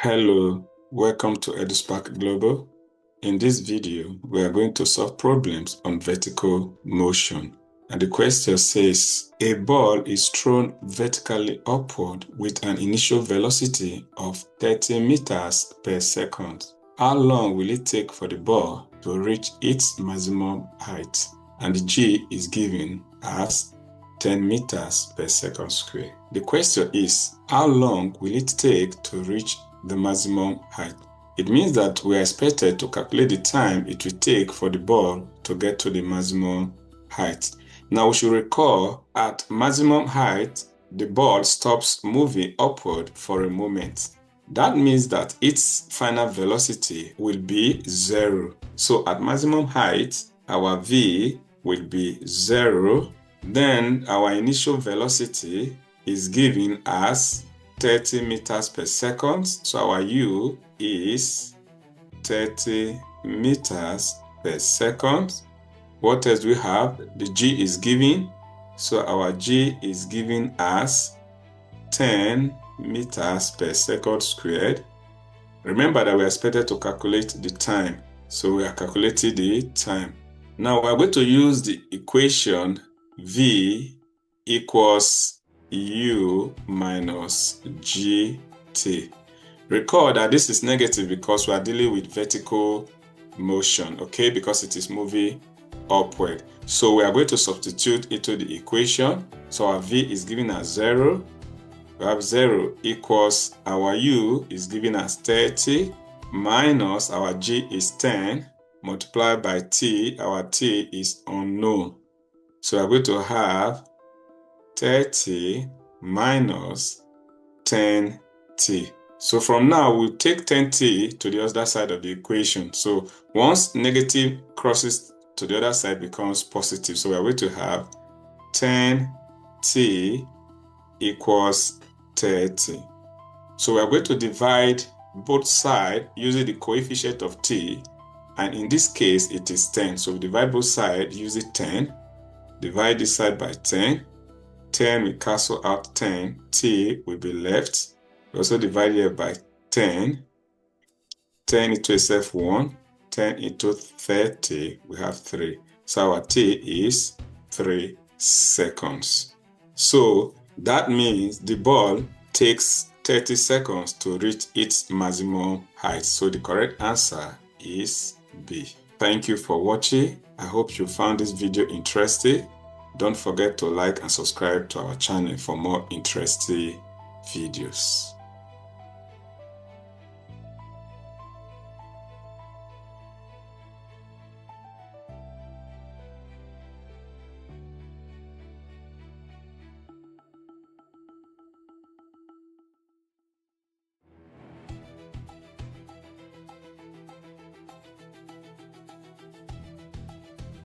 Hello, welcome to EduSpark Global. In this video, we are going to solve problems on vertical motion. And the question says, a ball is thrown vertically upward with an initial velocity of 30 meters per second. How long will it take for the ball to reach its maximum height? And the G is given as 10 meters per second square. The question is, how long will it take to reach the maximum height? It means that we are expected to calculate the time it will take for the ball to get to the maximum height. Now we should recall at maximum height, the ball stops moving upward for a moment. That means that its final velocity will be 0. So at maximum height, our V will be 0. Then our initial velocity is given as 30 meters per second. So our U is 30 meters per second. What else do we have? The G is given. So our G is given as 10 meters per second squared. Remember that we are expected to calculate the time. So we are calculating the time. Now we are going to use the equation V equals U minus GT. Recall that this is negative because we are dealing with vertical motion, okay? Because it is moving upward. So we are going to substitute into the equation. So our V is given as 0. We have 0 equals our U is given as 30 minus our G is 10 multiplied by T. Our T is unknown. So we are going to have 30 minus 10t. So from now, we'll take 10t to the other side of the equation. So once negative crosses to the other side, becomes positive. So we're going to have 10t equals 30. So we're going to divide both sides using the coefficient of t. And in this case, it is 10. So we divide both sides using 10. Divide this side by 10. 10 will cancel out 10. T will be left. We also divide here by 10. 10 into itself 1. 10 into 30, we have 3. So our T is 3 seconds. So that means the ball takes 30 seconds to reach its maximum height. So the correct answer is B. Thank you for watching. I hope you found this video interesting. Don't forget to like and subscribe to our channel for more interesting videos.